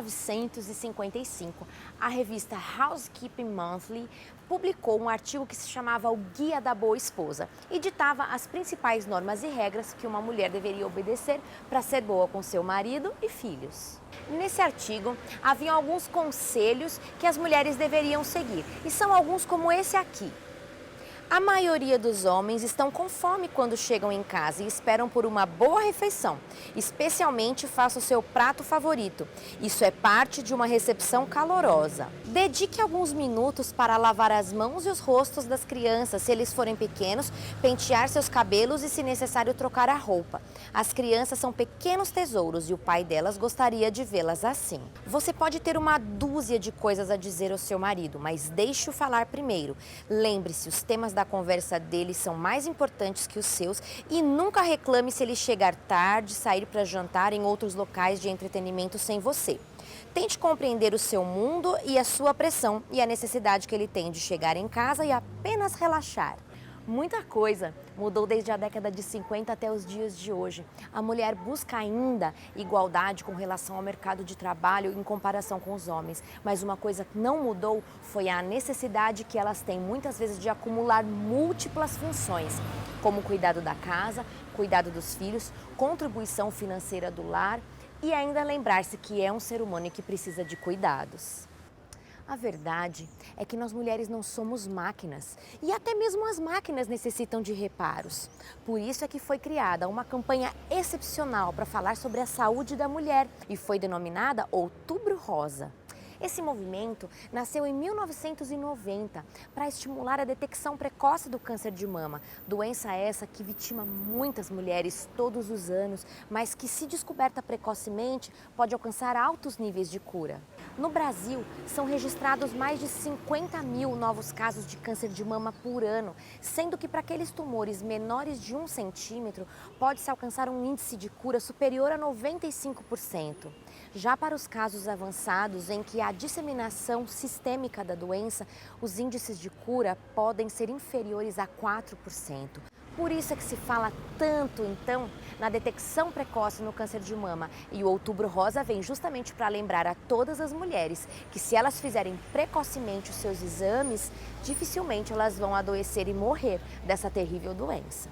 1955, a revista Housekeeping Monthly publicou um artigo que se chamava O Guia da Boa Esposa e ditava as principais normas e regras que uma mulher deveria obedecer para ser boa com seu marido e filhos. Nesse artigo, haviam alguns conselhos que as mulheres deveriam seguir, e são alguns como esse aqui. A maioria dos homens estão com fome quando chegam em casa e esperam por uma boa refeição. Especialmente faça o seu prato favorito. Isso é parte de uma recepção calorosa. Dedique alguns minutos para lavar as mãos e os rostos das crianças, se eles forem pequenos, pentear seus cabelos e, se necessário, trocar a roupa. As crianças são pequenos tesouros e o pai delas gostaria de vê-las assim. Você pode ter uma dúzia de coisas a dizer ao seu marido, mas deixe-o falar primeiro. Lembre-se, os temas da conversa dele são mais importantes que os seus e nunca reclame se ele chegar tarde, sair para jantar em outros locais de entretenimento sem você. Tente compreender o seu mundo e a sua pressão e a necessidade que ele tem de chegar em casa e apenas relaxar. Muita coisa mudou desde a década de 50 até os dias de hoje. A mulher busca ainda igualdade com relação ao mercado de trabalho em comparação com os homens. Mas uma coisa que não mudou foi a necessidade que elas têm muitas vezes de acumular múltiplas funções, como cuidado da casa, cuidado dos filhos, contribuição financeira do lar e ainda lembrar-se que é um ser humano e que precisa de cuidados. A verdade é que nós mulheres não somos máquinas e até mesmo as máquinas necessitam de reparos. Por isso é que foi criada uma campanha excepcional para falar sobre a saúde da mulher e foi denominada Outubro Rosa. Esse movimento nasceu em 1990 para estimular a detecção precoce do câncer de mama, doença essa que vitima muitas mulheres todos os anos, mas que, se descoberta precocemente, pode alcançar altos níveis de cura. No Brasil, são registrados mais de 50 mil novos casos de câncer de mama por ano, sendo que para aqueles tumores menores de 1 centímetro, pode-se alcançar um índice de cura superior a 95%. Já para os casos avançados, em que há disseminação sistêmica da doença, os índices de cura podem ser inferiores a 4%. Por isso é que se fala tanto, então, na detecção precoce no câncer de mama. E o Outubro Rosa vem justamente para lembrar a todas as mulheres que, se elas fizerem precocemente os seus exames, dificilmente elas vão adoecer e morrer dessa terrível doença.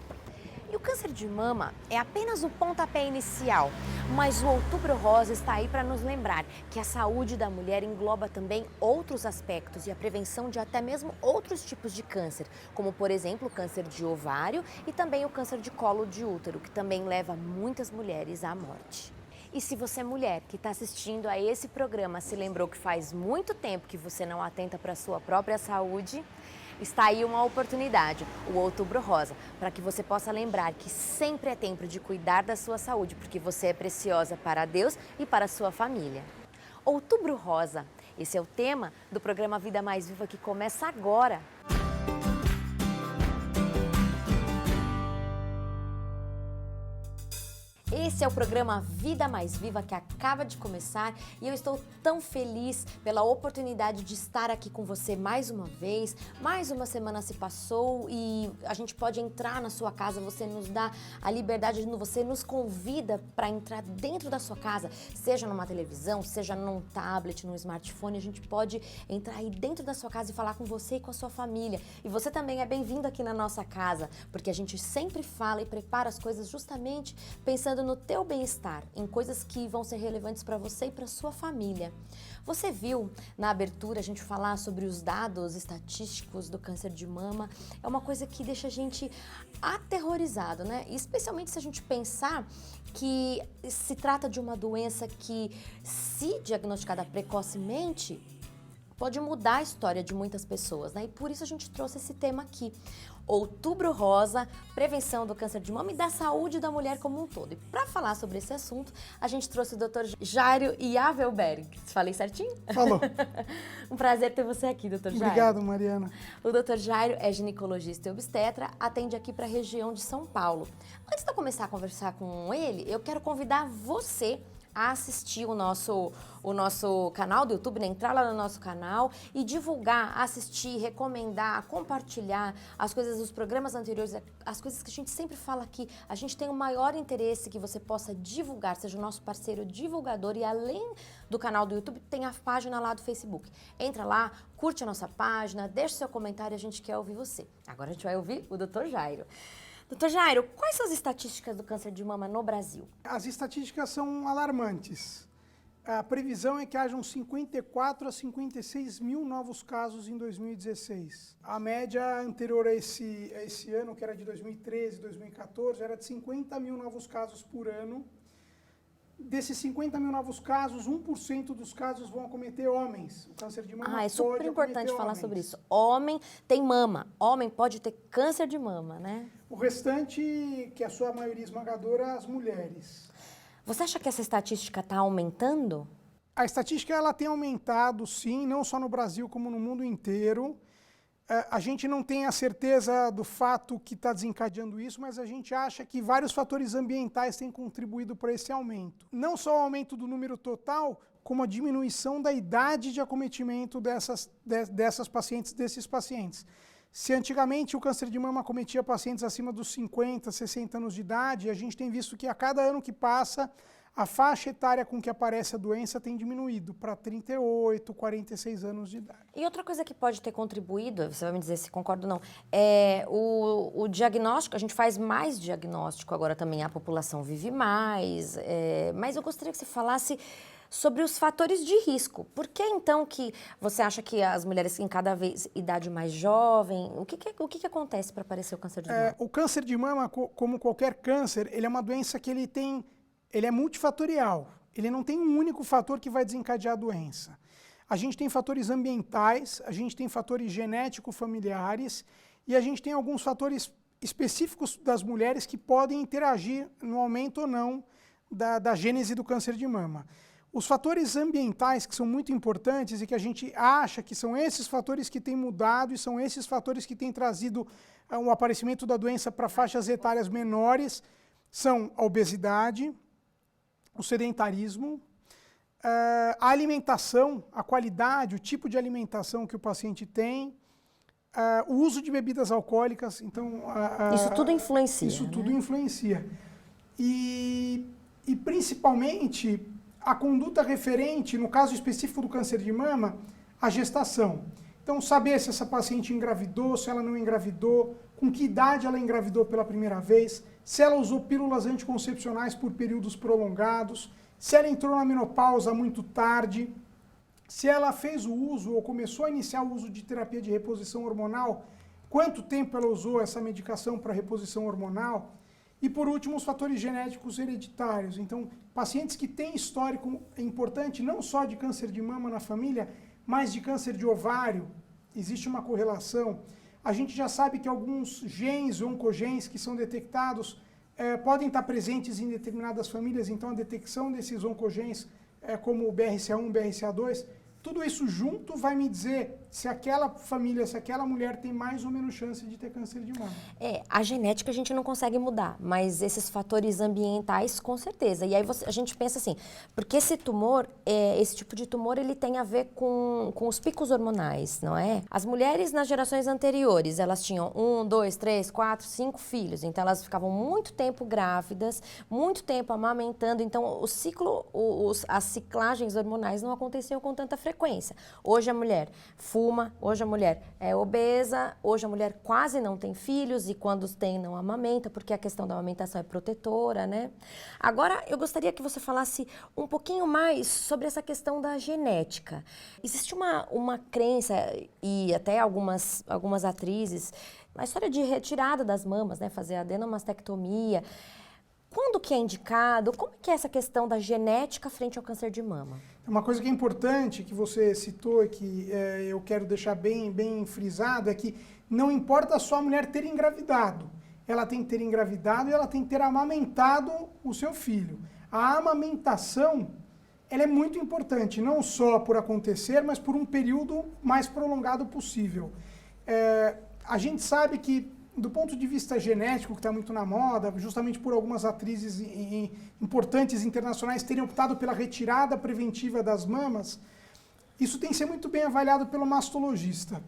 E o câncer de mama é apenas o pontapé inicial, mas o Outubro Rosa está aí para nos lembrar que a saúde da mulher engloba também outros aspectos e a prevenção de até mesmo outros tipos de câncer, como, por exemplo, o câncer de ovário e também o câncer de colo de útero, que também leva muitas mulheres à morte. E se você, mulher, que está assistindo a esse programa, se lembrou que faz muito tempo que você não atenta para a sua própria saúde, está aí uma oportunidade, o Outubro Rosa, para que você possa lembrar que sempre é tempo de cuidar da sua saúde, porque você é preciosa para Deus e para a sua família. Outubro Rosa, esse é o tema do programa Vida Mais Viva, que começa agora. Esse é o programa Vida Mais Viva, que acaba de começar, e eu estou tão feliz pela oportunidade de estar aqui com você mais uma vez. Mais uma semana se passou e a gente pode entrar na sua casa, você nos dá a liberdade, você nos convida para entrar dentro da sua casa, seja numa televisão, seja num tablet, num smartphone, a gente pode entrar aí dentro da sua casa e falar com você e com a sua família. E você também é bem-vindo aqui na nossa casa, porque a gente sempre fala e prepara as coisas justamente pensando no teu bem-estar, em coisas que vão ser relevantes para você e para sua família. Você viu na abertura a gente falar sobre os dados estatísticos do câncer de mama? É uma coisa que deixa a gente aterrorizado, né? E especialmente se a gente pensar que se trata de uma doença que, se diagnosticada precocemente, pode mudar a história de muitas pessoas, né? E por isso a gente trouxe esse tema aqui. Outubro Rosa, prevenção do câncer de mama e da saúde da mulher como um todo. E para falar sobre esse assunto, a gente trouxe o Dr. Jairo Yavelberg. Falei certinho? Falou. Um prazer ter você aqui, Dr. Jairo. Obrigado, Mariana. O Dr. Jairo é ginecologista e obstetra, atende aqui para a região de São Paulo. Antes de eu começar a conversar com ele, eu quero convidar você a assistir o nosso canal do YouTube, né? Entrar lá no nosso canal e divulgar, assistir, recomendar, compartilhar as coisas dos programas anteriores, as coisas que a gente sempre fala aqui. A gente tem o maior interesse que você possa divulgar, seja o nosso parceiro divulgador, e além do canal do YouTube, tem a página lá do Facebook. Entra lá, curte a nossa página, deixa seu comentário, a gente quer ouvir você. Agora a gente vai ouvir o Dr. Jairo. Doutor Jairo, quais são as estatísticas do câncer de mama no Brasil? As estatísticas são alarmantes. A previsão é que hajam 54 a 56 mil novos casos em 2016. A média anterior a esse ano, que era de 2013, 2014, era de 50 mil novos casos por ano. Desses 50 mil novos casos, 1% dos casos vão acometer homens. O câncer de mama é super importante falar homens. sobre isso. Homem tem mama, homem pode ter câncer de mama, né? O restante, que é a sua maioria esmagadora, as mulheres. Você acha que essa estatística está aumentando? A estatística ela tem aumentado, sim, não só no Brasil como no mundo inteiro. A gente não tem a certeza do fato que está desencadeando isso, mas a gente acha que vários fatores ambientais têm contribuído para esse aumento. Não só o aumento do número total, como a diminuição da idade de acometimento dessas pacientes, desses pacientes. Se antigamente o câncer de mama acometia pacientes acima dos 50, 60 anos de idade, a gente tem visto que a cada ano que passa, a faixa etária com que aparece a doença tem diminuído para 38, 46 anos de idade. E outra coisa que pode ter contribuído, você vai me dizer se concorda ou não, é o diagnóstico. A gente faz mais diagnóstico agora também, a população vive mais, mas eu gostaria que você falasse sobre os fatores de risco. Por que então que você acha que as mulheres em cada vez idade mais jovem, o que acontece para aparecer o câncer de mama? O câncer de mama, como qualquer câncer, ele é uma doença que ele é multifatorial. Ele não tem um único fator que vai desencadear a doença. A gente tem fatores ambientais, a gente tem fatores genético-familiares e a gente tem alguns fatores específicos das mulheres que podem interagir no aumento ou não da gênese do câncer de mama. Os fatores ambientais, que são muito importantes e que a gente acha que são esses fatores que têm mudado e são esses fatores que têm trazido o aparecimento da doença para faixas etárias menores, são a obesidade, o sedentarismo, a alimentação, a qualidade, o tipo de alimentação que o paciente tem, o uso de bebidas alcoólicas. Então, isso tudo influencia. Isso tudo influencia. E principalmente a conduta referente, no caso específico do câncer de mama, a gestação. Então, saber se essa paciente engravidou, se ela não engravidou, com que idade ela engravidou pela primeira vez, se ela usou pílulas anticoncepcionais por períodos prolongados, se ela entrou na menopausa muito tarde, se ela fez o uso ou começou a iniciar o uso de terapia de reposição hormonal, quanto tempo ela usou essa medicação para reposição hormonal. E, por último, os fatores genéticos hereditários. Então, pacientes que têm histórico importante, não só de câncer de mama na família, mas de câncer de ovário, existe uma correlação. A gente já sabe que alguns genes, oncogenes, que são detectados, podem estar presentes em determinadas famílias. Então, a detecção desses oncogenes, como o BRCA1, BRCA2, tudo isso junto vai me dizer se aquela família, se aquela mulher tem mais ou menos chance de ter câncer de mama. A genética a gente não consegue mudar, mas esses fatores ambientais, com certeza. E aí a gente pensa assim, porque esse tumor, esse tipo de tumor, ele tem a ver com os picos hormonais, não é? As mulheres nas gerações anteriores, elas tinham 1, 2, 3, 4, 5 filhos, então elas ficavam muito tempo grávidas, muito tempo amamentando, então as ciclagens hormonais não aconteciam com tanta frequência. Hoje a mulher fuma, hoje a mulher é obesa, hoje a mulher quase não tem filhos e quando tem não amamenta, porque a questão da amamentação é protetora, né? Agora eu gostaria que você falasse um pouquinho mais sobre essa questão da genética. Existe uma crença, e até algumas atrizes, a história de retirada das mamas, né? Fazer adenomastectomia. Quando que é indicado? Como que é essa questão da genética frente ao câncer de mama? Uma coisa que é importante, que você citou e que eu quero deixar bem frisado, é que não importa só a mulher ter engravidado. Ela tem que ter engravidado e ela tem que ter amamentado o seu filho. A amamentação, ela é muito importante, não só por acontecer, mas por um período mais prolongado possível. A gente sabe que do ponto de vista genético, que está muito na moda, justamente por algumas atrizes importantes internacionais terem optado pela retirada preventiva das mamas, isso tem que ser muito bem avaliado pelo mastologista.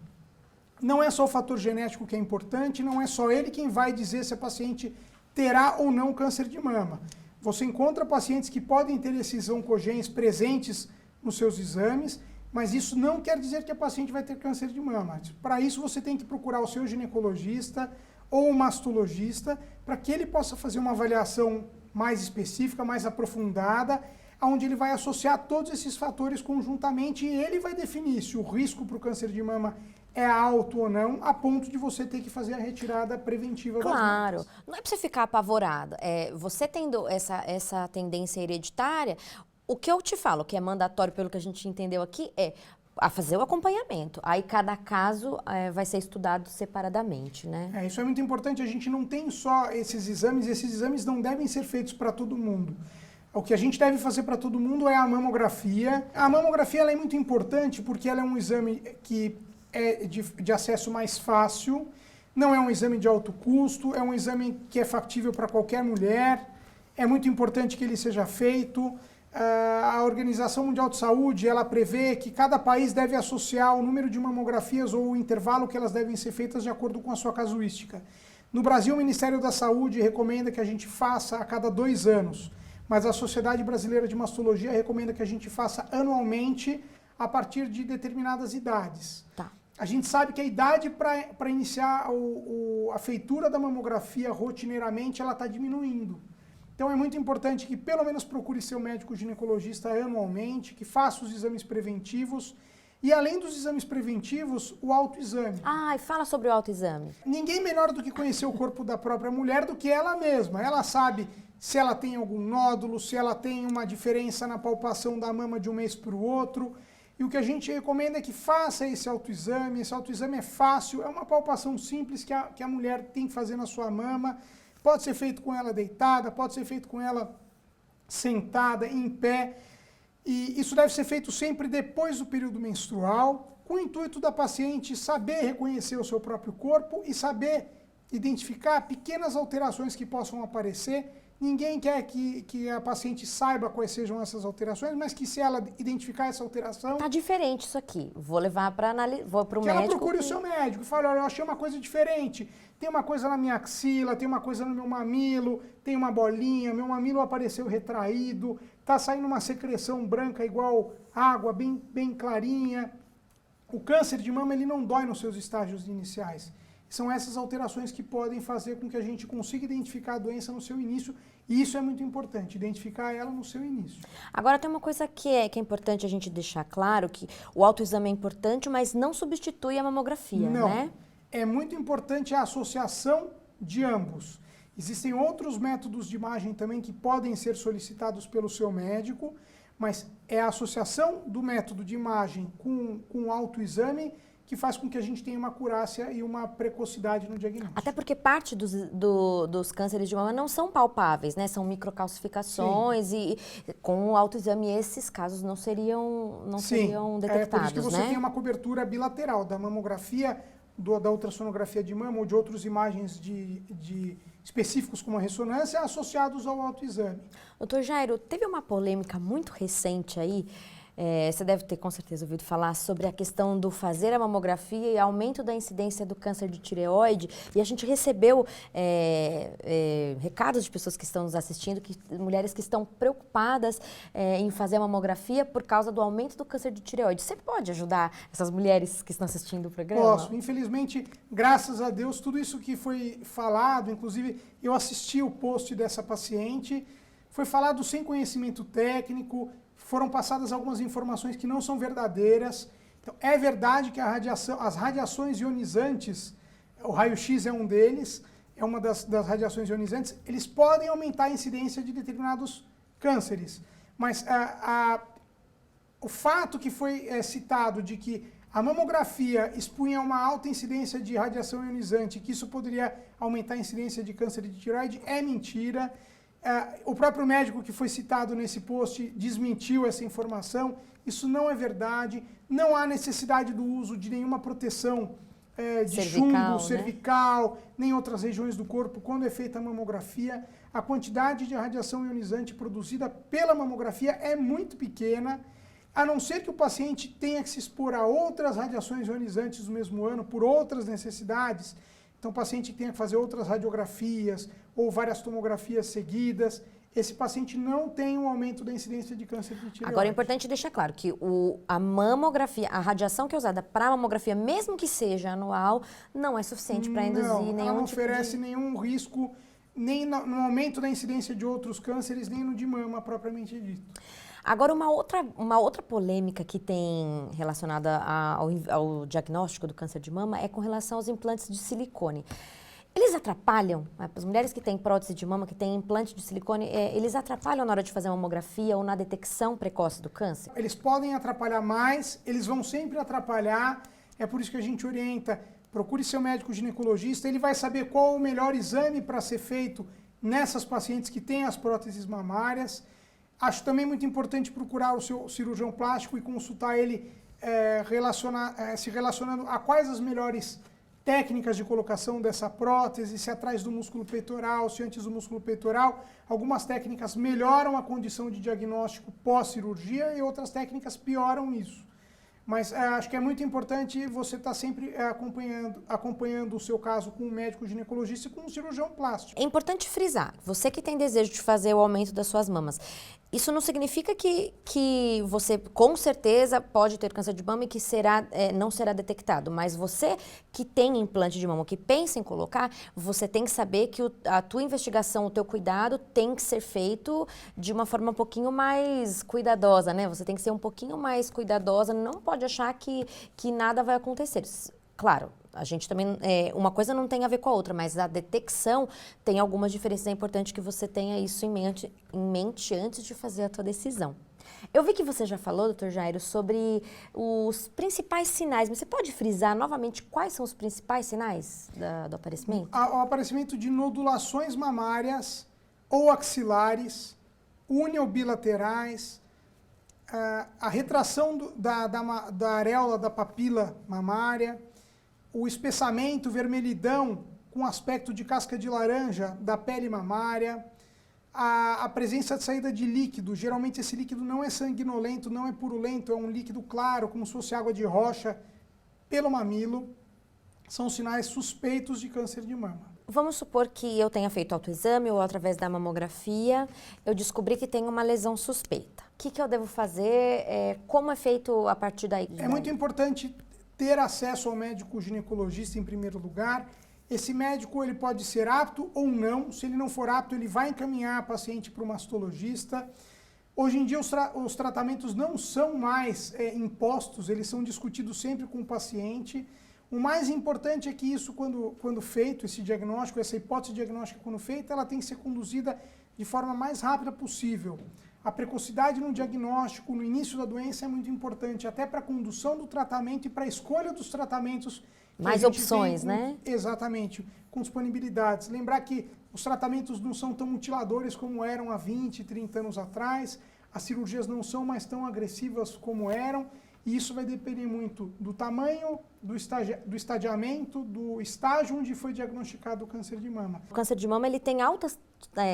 Não é só o fator genético que é importante, não é só ele quem vai dizer se a paciente terá ou não câncer de mama. Você encontra pacientes que podem ter esses oncogenes presentes nos seus exames, mas isso não quer dizer que a paciente vai ter câncer de mama. Para isso, você tem que procurar o seu ginecologista ou o mastologista para que ele possa fazer uma avaliação mais específica, mais aprofundada, onde ele vai associar todos esses fatores conjuntamente e ele vai definir se o risco para o câncer de mama é alto ou não, a ponto de você ter que fazer a retirada preventiva das mamas. Claro, não é para você ficar apavorado. Você tendo essa tendência hereditária, o que eu te falo, que é mandatório pelo que a gente entendeu aqui, é a fazer o acompanhamento. Aí cada caso vai ser estudado separadamente, né? Isso é muito importante, a gente não tem só esses exames não devem ser feitos para todo mundo. O que a gente deve fazer para todo mundo é a mamografia. A mamografia ela é muito importante porque ela é um exame que é de acesso mais fácil, não é um exame de alto custo, é um exame que é factível para qualquer mulher, é muito importante que ele seja feito. A Organização Mundial de Saúde, ela prevê que cada país deve associar o número de mamografias ou o intervalo que elas devem ser feitas de acordo com a sua casuística. No Brasil, o Ministério da Saúde recomenda que a gente faça a cada 2 anos, mas a Sociedade Brasileira de Mastologia recomenda que a gente faça anualmente a partir de determinadas idades. Tá. A gente sabe que a idade para iniciar a feitura da mamografia rotineiramente, ela está diminuindo. Então é muito importante que pelo menos procure seu médico ginecologista anualmente, que faça os exames preventivos e além dos exames preventivos, o autoexame. E fala sobre o autoexame. Ninguém melhor do que conhecer o corpo da própria mulher do que ela mesma. Ela sabe se ela tem algum nódulo, se ela tem uma diferença na palpação da mama de um mês para o outro. E o que a gente recomenda é que faça esse autoexame. Esse autoexame é fácil, é uma palpação simples que a mulher tem que fazer na sua mama. Pode ser feito com ela deitada, pode ser feito com ela sentada, em pé. E isso deve ser feito sempre depois do período menstrual, com o intuito da paciente saber reconhecer o seu próprio corpo e saber identificar pequenas alterações que possam aparecer. Ninguém quer que a paciente saiba quais sejam essas alterações, mas que se ela identificar essa alteração... Tá diferente isso aqui. Vou levar para análise, vou para o médico. Que ela procure o seu médico. Fala, olha, eu achei uma coisa diferente. Tem uma coisa na minha axila, tem uma coisa no meu mamilo, tem uma bolinha, meu mamilo apareceu retraído, tá saindo uma secreção branca igual água, bem clarinha. O câncer de mama, ele não dói nos seus estágios iniciais. São essas alterações que podem fazer com que a gente consiga identificar a doença no seu início, e isso é muito importante, identificar ela no seu início. Agora tem uma coisa que é importante a gente deixar claro, que o autoexame é importante, mas não substitui a mamografia, não, né? É muito importante a associação de ambos. Existem outros métodos de imagem também que podem ser solicitados pelo seu médico, mas é a associação do método de imagem com o autoexame que faz com que a gente tenha uma acurácia e uma precocidade no diagnóstico. Até porque parte dos cânceres de mama não são palpáveis, né? São microcalcificações. Sim. E com o autoexame esses casos não seriam detectados, por isso que você né? tem uma cobertura bilateral da mamografia, da ultrassonografia de mama ou de outras imagens específicos como a ressonância associados ao autoexame. Doutor Jairo, teve uma polêmica muito recente aí. Você deve ter com certeza ouvido falar sobre a questão do fazer a mamografia e aumento da incidência do câncer de tireoide. E a gente recebeu recados de pessoas que estão nos assistindo, mulheres que estão preocupadas em fazer a mamografia por causa do aumento do câncer de tireoide. Você pode ajudar essas mulheres que estão assistindo o programa? Posso. Infelizmente, graças a Deus, tudo isso que foi falado, inclusive eu assisti o post dessa paciente, foi falado sem conhecimento técnico. Foram passadas algumas informações que não são verdadeiras. Então, é verdade que as radiações ionizantes, o raio-x é um deles, é uma das radiações ionizantes, eles podem aumentar a incidência de determinados cânceres. Mas o fato que foi citado de que a mamografia expunha uma alta incidência de radiação ionizante, que isso poderia aumentar a incidência de câncer de tireoide, é mentira. O próprio médico que foi citado nesse post desmentiu essa informação. Isso não é verdade. Não há necessidade do uso de nenhuma proteção de cervical, chumbo, né? cervical, nem outras regiões do corpo, quando é feita a mamografia. A quantidade de radiação ionizante produzida pela mamografia é muito pequena, a não ser que o paciente tenha que se expor a outras radiações ionizantes do mesmo ano por outras necessidades. Então, o paciente que tenha que fazer outras radiografias ou várias tomografias seguidas, esse paciente não tem um aumento da incidência de câncer de tireoide. Agora é importante deixar claro que a mamografia, a radiação que é usada para a mamografia, mesmo que seja anual, não é suficiente para induzir nenhum ela não tipo oferece de... nenhum risco, nem no aumento da incidência de outros cânceres, nem no de mama propriamente dito. Agora, uma outra polêmica que tem relacionada ao diagnóstico do câncer de mama é com relação aos implantes de silicone. Eles atrapalham, as mulheres que têm prótese de mama, que têm implante de silicone, eles atrapalham na hora de fazer a mamografia ou na detecção precoce do câncer? Eles podem atrapalhar mais, eles vão sempre atrapalhar, é por isso que a gente orienta, procure seu médico ginecologista, ele vai saber qual o melhor exame para ser feito nessas pacientes que têm as próteses mamárias. Acho também muito importante procurar o seu cirurgião plástico e consultar ele se relacionando a quais as melhores técnicas de colocação dessa prótese, se atrás do músculo peitoral, se antes do músculo peitoral. Algumas técnicas melhoram a condição de diagnóstico pós-cirurgia e outras técnicas pioram isso. Mas acho que é muito importante você estar sempre acompanhando o seu caso com um médico ginecologista e com um cirurgião plástico. É importante frisar, você que tem desejo de fazer o aumento das suas mamas, isso não significa que você com certeza pode ter câncer de mama e que não será detectado, mas você que tem implante de mama, que pensa em colocar, você tem que saber que a tua investigação, o teu cuidado tem que ser feito de uma forma um pouquinho mais cuidadosa, né? Você tem que ser um pouquinho mais cuidadosa, não pode achar que nada vai acontecer. Claro, a gente também, uma coisa não tem a ver com a outra, mas a detecção tem algumas diferenças. É importante que você tenha isso em mente antes de fazer a tua decisão. Eu vi que você já falou, doutor Jairo, sobre os principais sinais, mas você pode frisar novamente quais são os principais sinais do aparecimento? O aparecimento de nodulações mamárias ou axilares, uniobilaterais, a retração da areola da papila mamária, o espessamento, vermelhidão com aspecto de casca de laranja da pele mamária, a presença de saída de líquido. Geralmente esse líquido não é sanguinolento, não é purulento, é um líquido claro, como se fosse água de rocha, pelo mamilo. São sinais suspeitos de câncer de mama. Vamos supor que eu tenha feito autoexame ou através da mamografia, eu descobri que tem uma lesão suspeita. O que eu devo fazer? Como é feito a partir daí? É muito importante ter acesso ao médico ginecologista em primeiro lugar. Esse médico ele pode ser apto ou não. Se ele não for apto, ele vai encaminhar a paciente para o mastologista. Hoje em dia os tratamentos não são mais impostos, eles são discutidos sempre com o paciente. O mais importante é que isso, quando feito, esse diagnóstico, essa hipótese diagnóstica quando feita, ela tem que ser conduzida de forma mais rápida possível. A precocidade no diagnóstico, no início da doença, é muito importante, até para a condução do tratamento e para a escolha dos tratamentos. Mais opções, né? Exatamente, com disponibilidades. Lembrar que os tratamentos não são tão mutiladores como eram há 20, 30 anos atrás, as cirurgias não são mais tão agressivas como eram, e isso vai depender muito do tamanho, do estadiamento, do estágio onde foi diagnosticado o câncer de mama. O câncer de mama ele tem altas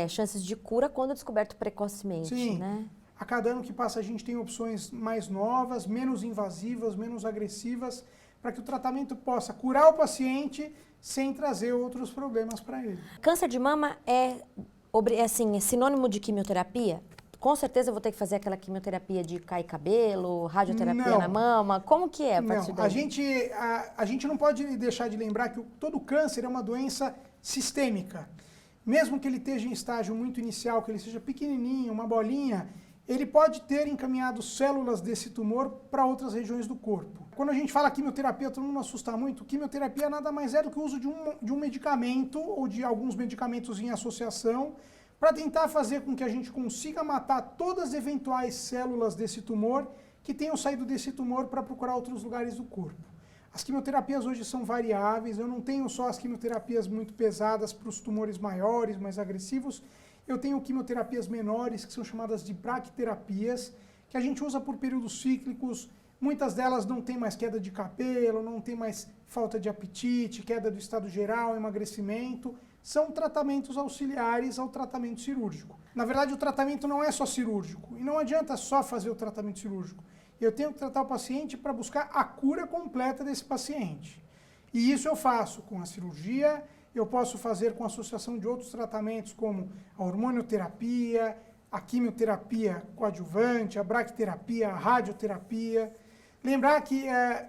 chances de cura quando descoberto precocemente, Sim. né? A cada ano que passa a gente tem opções mais novas, menos invasivas, menos agressivas, para que o tratamento possa curar o paciente sem trazer outros problemas para ele. Câncer de mama é sinônimo de quimioterapia? Com certeza eu vou ter que fazer aquela quimioterapia de cair cabelo, radioterapia na mama. Como que é a partir daí? A gente não pode deixar de lembrar que todo câncer é uma doença sistêmica. Mesmo que ele esteja em estágio muito inicial, que ele seja pequenininho, uma bolinha, ele pode ter encaminhado células desse tumor para outras regiões do corpo. Quando a gente fala quimioterapia, todo mundo assusta muito. Quimioterapia nada mais é do que o uso de um medicamento ou de alguns medicamentos em associação para tentar fazer com que a gente consiga matar todas as eventuais células desse tumor que tenham saído desse tumor para procurar outros lugares do corpo. As quimioterapias hoje são variáveis, eu não tenho só as quimioterapias muito pesadas para os tumores maiores, mais agressivos, eu tenho quimioterapias menores, que são chamadas de braquiterapias, que a gente usa por períodos cíclicos, Muitas delas não têm mais queda de cabelo, não tem mais falta de apetite, queda do estado geral, emagrecimento. São tratamentos auxiliares ao tratamento cirúrgico. Na verdade, o tratamento não é só cirúrgico. E não adianta só fazer o tratamento cirúrgico. Eu tenho que tratar o paciente para buscar a cura completa desse paciente. E isso eu faço com a cirurgia, eu posso fazer com a associação de outros tratamentos, como a hormonioterapia, a quimioterapia coadjuvante, a braquiterapia, a radioterapia. Lembrar que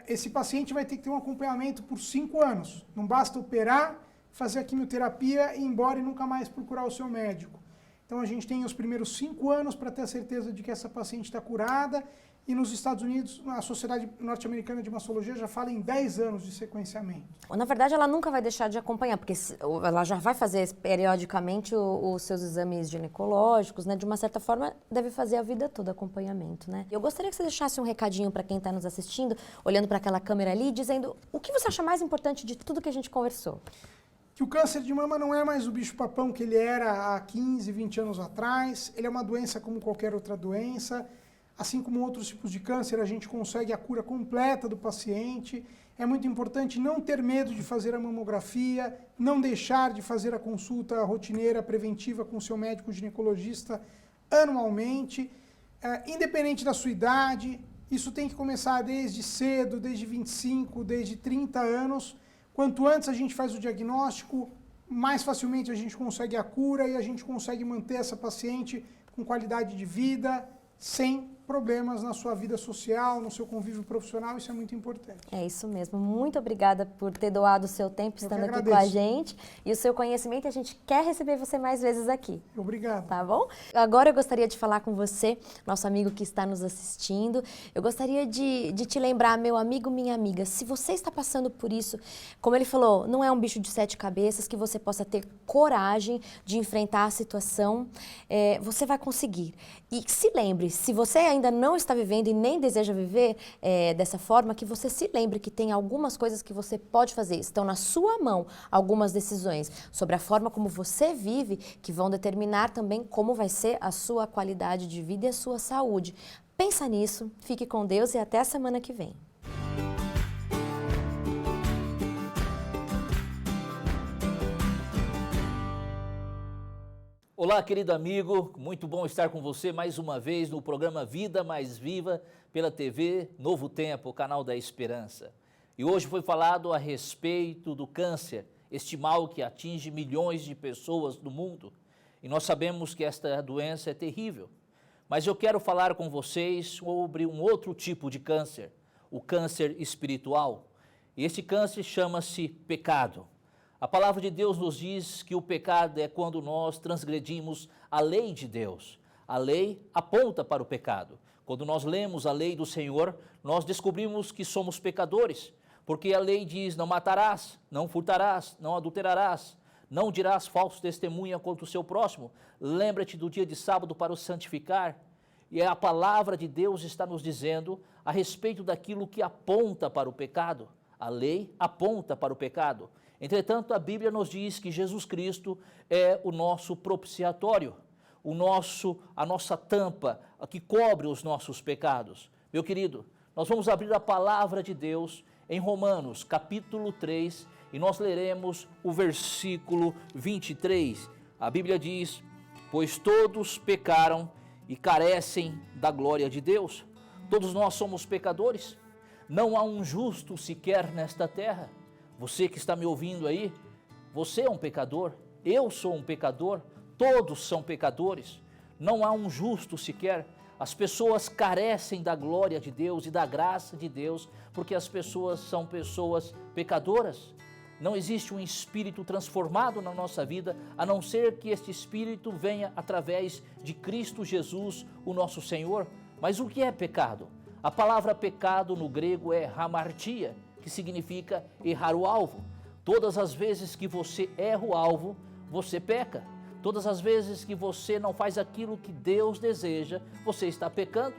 esse paciente vai ter que ter um acompanhamento por 5 anos. Não basta operar, fazer a quimioterapia e ir embora e nunca mais procurar o seu médico. Então a gente tem os primeiros 5 anos para ter a certeza de que essa paciente está curada. E nos Estados Unidos, a Sociedade Norte-Americana de Mastologia já fala em 10 anos de sequenciamento. Na verdade, ela nunca vai deixar de acompanhar, porque ela já vai fazer periodicamente os seus exames ginecológicos, né? De uma certa forma, deve fazer a vida toda acompanhamento, né? Eu gostaria que você deixasse um recadinho para quem está nos assistindo, olhando para aquela câmera ali, dizendo o que você acha mais importante de tudo que a gente conversou. Que o câncer de mama não é mais o bicho-papão que ele era há 15, 20 anos atrás. Ele é uma doença como qualquer outra doença. Assim como outros tipos de câncer, a gente consegue a cura completa do paciente. É muito importante não ter medo de fazer a mamografia, não deixar de fazer a consulta rotineira preventiva com o seu médico ginecologista anualmente. Independente da sua idade, isso tem que começar desde cedo, desde 25, desde 30 anos. Quanto antes a gente faz o diagnóstico, mais facilmente a gente consegue a cura e a gente consegue manter essa paciente com qualidade de vida, sem problemas na sua vida social, no seu convívio profissional, isso é muito importante. É isso mesmo. Muito obrigada por ter doado o seu tempo estando aqui com a gente e o seu conhecimento. A gente quer receber você mais vezes aqui. Obrigado. Tá bom? Agora eu gostaria de falar com você, nosso amigo que está nos assistindo. Eu gostaria de te lembrar, meu amigo, minha amiga, se você está passando por isso, como ele falou, não é um bicho de 7 cabeças, que você possa ter coragem de enfrentar a situação, você vai conseguir. E se lembre, se você ainda não está vivendo e nem deseja viver dessa forma, que você se lembre que tem algumas coisas que você pode fazer. Estão na sua mão algumas decisões sobre a forma como você vive, que vão determinar também como vai ser a sua qualidade de vida e a sua saúde. Pensa nisso, fique com Deus e até a semana que vem. Olá, querido amigo, muito bom estar com você mais uma vez no programa Vida Mais Viva pela TV Novo Tempo, canal da Esperança. E hoje foi falado a respeito do câncer, este mal que atinge milhões de pessoas no mundo. E nós sabemos que esta doença é terrível. Mas eu quero falar com vocês sobre um outro tipo de câncer, o câncer espiritual. E esse câncer chama-se pecado. A palavra de Deus nos diz que o pecado é quando nós transgredimos a lei de Deus. A lei aponta para o pecado. Quando nós lemos a lei do Senhor, nós descobrimos que somos pecadores, porque a lei diz: não matarás, não furtarás, não adulterarás, não dirás falso testemunha contra o seu próximo, lembra-te do dia de sábado para o santificar. E a palavra de Deus está nos dizendo a respeito daquilo que aponta para o pecado. A lei aponta para o pecado. Entretanto, a Bíblia nos diz que Jesus Cristo é o nosso propiciatório, a nossa tampa, a que cobre os nossos pecados. Meu querido, nós vamos abrir a palavra de Deus em Romanos, capítulo 3, e nós leremos o versículo 23. A Bíblia diz: pois todos pecaram e carecem da glória de Deus. Todos nós somos pecadores. Não há um justo sequer nesta terra. Você que está me ouvindo aí, você é um pecador, eu sou um pecador, todos são pecadores, não há um justo sequer. As pessoas carecem da glória de Deus e da graça de Deus, porque as pessoas são pessoas pecadoras. Não existe um espírito transformado na nossa vida, a não ser que este espírito venha através de Cristo Jesus, o nosso Senhor. Mas o que é pecado? A palavra pecado no grego é hamartia, que significa errar o alvo. Todas as vezes que você erra o alvo, você peca. Todas as vezes que você não faz aquilo que Deus deseja, você está pecando.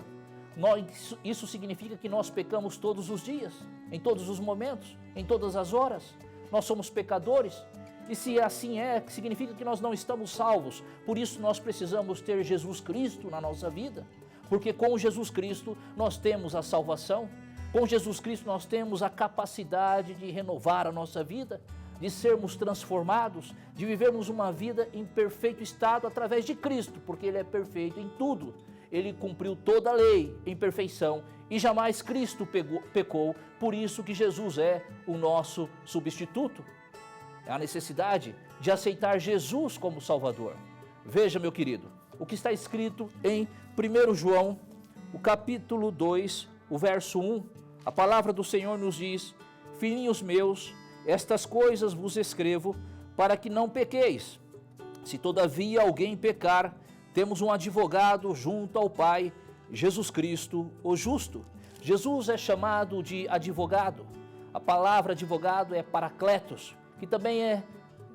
Isso significa que nós pecamos todos os dias, em todos os momentos, em todas as horas. Nós somos pecadores. E se assim é, significa que nós não estamos salvos. Por isso nós precisamos ter Jesus Cristo na nossa vida. Porque com Jesus Cristo nós temos a salvação. Com Jesus Cristo nós temos a capacidade de renovar a nossa vida, de sermos transformados, de vivermos uma vida em perfeito estado através de Cristo, porque Ele é perfeito em tudo. Ele cumpriu toda a lei em perfeição e jamais Cristo pecou, por isso que Jesus é o nosso substituto. É a necessidade de aceitar Jesus como Salvador. Veja, meu querido, o que está escrito em 1 João, o capítulo 2, o verso 1, a palavra do Senhor nos diz: filhinhos meus, estas coisas vos escrevo para que não pequeis. Se todavia alguém pecar, temos um advogado junto ao Pai, Jesus Cristo, o justo. Jesus é chamado de advogado. A palavra advogado é paracletos, que também é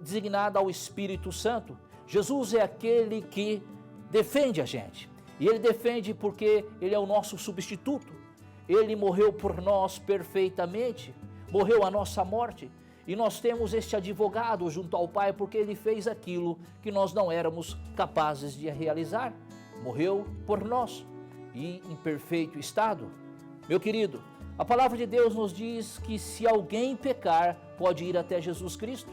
designada ao Espírito Santo. Jesus é aquele que defende a gente. E Ele defende porque Ele é o nosso substituto. Ele morreu por nós perfeitamente, morreu a nossa morte. E nós temos este advogado junto ao Pai porque Ele fez aquilo que nós não éramos capazes de realizar. Morreu por nós e em perfeito estado. Meu querido, a palavra de Deus nos diz que se alguém pecar, pode ir até Jesus Cristo.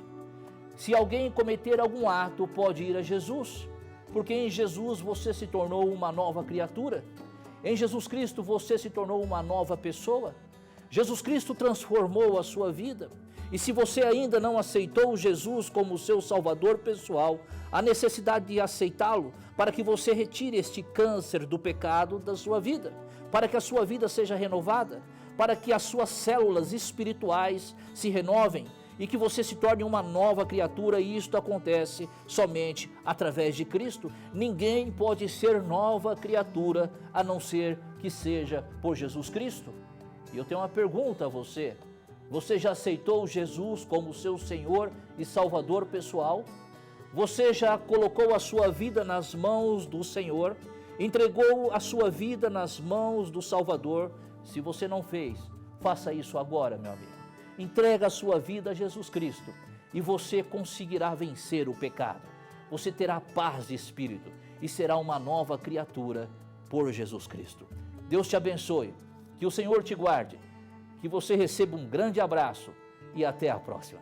Se alguém cometer algum ato, pode ir a Jesus, porque em Jesus você se tornou uma nova criatura. Em Jesus Cristo você se tornou uma nova pessoa. Jesus Cristo transformou a sua vida. E se você ainda não aceitou Jesus como seu Salvador pessoal, há necessidade de aceitá-lo para que você retire este câncer do pecado da sua vida, para que a sua vida seja renovada, para que as suas células espirituais se renovem e que você se torne uma nova criatura, e isto acontece somente através de Cristo. Ninguém pode ser nova criatura a não ser que seja por Jesus Cristo. E eu tenho uma pergunta a você. Você já aceitou Jesus como seu Senhor e Salvador pessoal? Você já colocou a sua vida nas mãos do Senhor? Entregou a sua vida nas mãos do Salvador? Se você não fez, faça isso agora, meu amigo. Entrega a sua vida a Jesus Cristo e você conseguirá vencer o pecado. Você terá paz de espírito e será uma nova criatura por Jesus Cristo. Deus te abençoe, que o Senhor te guarde, que você receba um grande abraço e até a próxima.